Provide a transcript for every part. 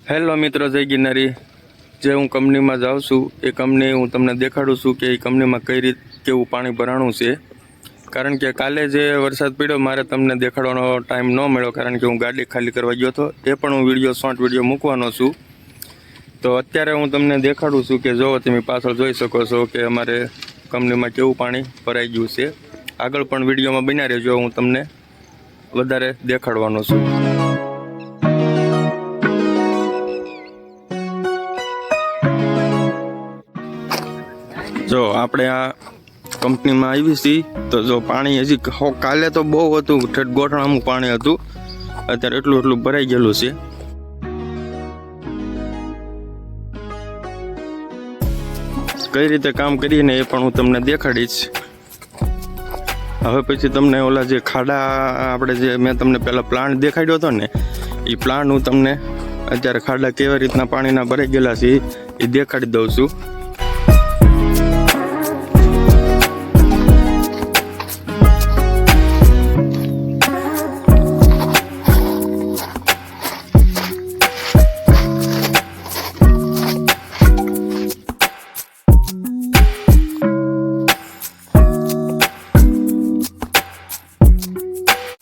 Hello મિત્રો, જય ગિરનારી. જે હું કંપનીમાં જાઉં છું એ કંપની હું તમને દેખાડું છું કે એ કંપનીમાં કઈ રીતે કેવું પાણી ભરાણું છે. કારણ કે કાલે જે વરસાદ પડ્યો મારે તમને દેખાડવાનો ટાઈમ ન મળ્યો, કારણ કે હું ગાડી ખાલી કરવા ગયો હતો. એ પણ હું શોર્ટ વિડીયો મૂકવાનો છું. તો અત્યારે હું તમને દેખાડું છું કે જો તમે પાછળ જોઈ શકો છો કે અમારે કંપનીમાં કેવું પાણી ભરાઈ ગયું છે. આગળ પણ વિડીયોમાં બન્યા રહેજો, હું તમને વધારે દેખાડવાનો છું. જો આપણે આ કંપનીમાં આવી છીએ તો જો પાણી હજી કાલે તો બહુ હતું, ઠેઠ ગોઠણામાં પાણી હતું. અત્યારે એટલું ભરાઈ ગયેલું છે. કઈ રીતે કામ કરીને એ પણ હું તમને દેખાડીશ. હવે પછી તમને ઓલા જે ખાડા આપણે જે મેં તમને પહેલા પ્લાન્ટ દેખાડ્યો હતો ને, એ પ્લાન્ટ હું તમને અત્યારે ખાડા કેવી રીતના પાણીના ભરાઈ ગયેલા છે એ દેખાડી દઉં છું.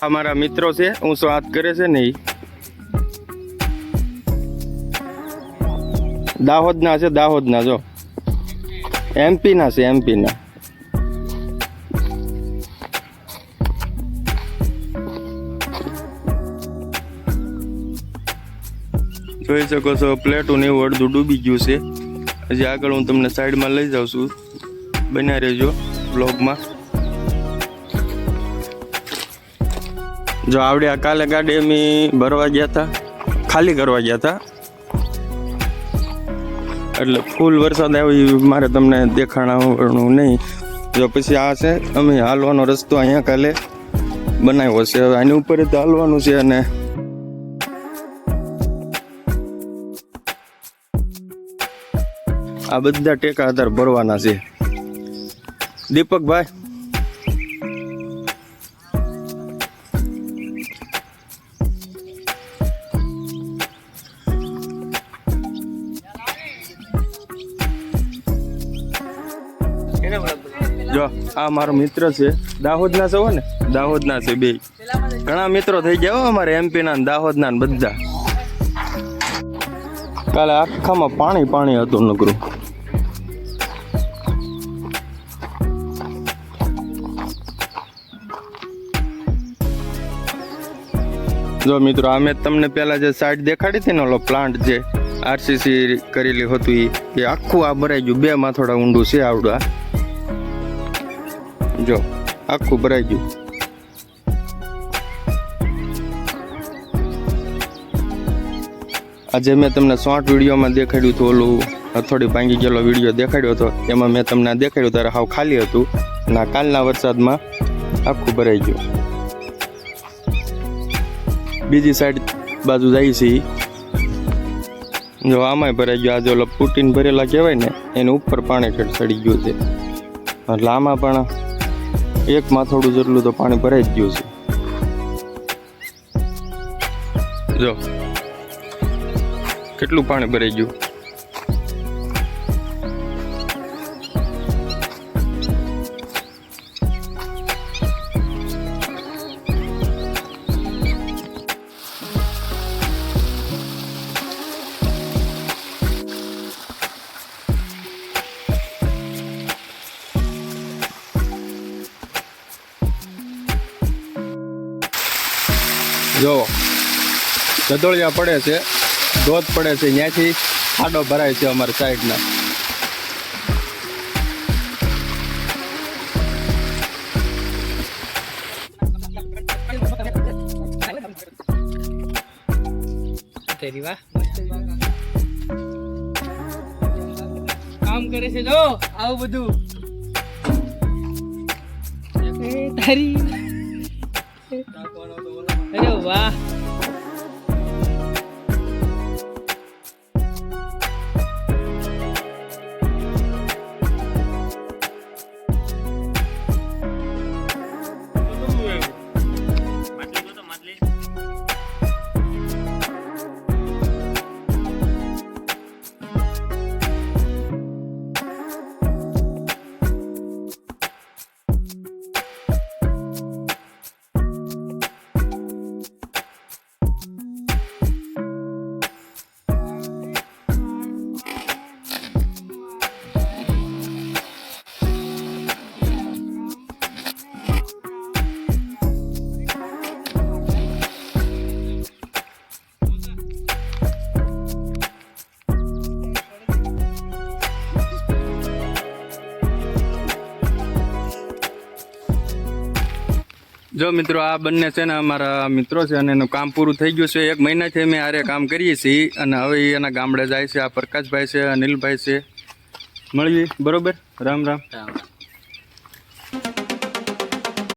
અમારા મિત્રો છે, હું શું વાત કરે છે ને, દાહોદના છે. દાહોદના જો એમપીના છે, એમપીના. જોઈ શકો છો પ્લેટું ને એવું અડધું ડૂબી ગયું છે. હજી આગળ હું તમને સાઈડમાં લઈ જાઉં છું, બન્યા રહેજો બ્લોગમાં. જો આવડે આ કાલે ગાડી અમે ભરવા ગયા હતા, ખાલી કરવા ગયા હતા, એટલે ફૂલ વરસાદ આવ્યો મારે તમને દેખાડવાનું નહીં. જો પછી આ છે અમે હાલવાનો રસ્તો અહીંયા કાલે બનાવ્યો છે. હવે આની ઉપર તો હાલવાનું છે અને આ બધા ટેકા આધાર ભરવાના છે. દીપકભાઈ, જો આ મારો મિત્ર છે, દાહોદના છે ને, દાહોદના છે બે. ઘણા મિત્રો થઈ ગયા હો અમારે એમપીના ને દાહોદના ને બધા. કાલે આખામાં પાણી હતું નકરું. જો મિત્રો, આ મેં તમને પેલા જે સાઈડ દેખાડી હતી ને, ઓલો પ્લાન્ટ જે આરસીસી કરેલી હતું એ આખું આ ભરાઈ ગયું. 2 માથોડા ઊંડું છે આવડું. જો આખું ભરાઈ ગયું. આજે મેં તમને શોર્ટ વિડીયોમાં દેખાડ્યું હતું, ઓલું હથોડી ભાંગી ગયેલો વિડીયો દેખાડ્યો હતો, એમાં મેં તમને દેખાડ્યું ત્યારે હાવ ખાલી હતું. ના કાલના વરસાદમાં આખું ભરાઈ ગયું. બીજી સાઈડ બાજુ જાય છે, જો આમાંય ભરાઈ ગયું. આજે ઓલા પુટીન ભરેલા કહેવાય ને, એની ઉપર પાણી ચડી ગયું છે. એટલે આમાં પણ 1 માથોડું જેટલું તો પાણી ભરાઈ જ ગયું છે. જો કેટલું પાણી ભરાઈ ગયું. જો ગદોળિયા પડે છે, ધોધ પડે છે, ત્યાંથી ખાડો ભરાય છે અમારી સાઈડના. કામ કરે છે જો આવું બધું તારી. અરે વાહ, જો મિત્રો આ બંને છે ને અમારા મિત્રો છે અને એનું કામ પૂરું થઈ ગયું છે. 1 મહિનાથી અમે આરે કામ કરીએ છીએ અને હવે ઈ એના ગામડે જાય છે. આ પ્રકાશભાઈ છે, અનિલભાઈ છે. મળીએ બરોબર. રામ રામ. રામ રામ.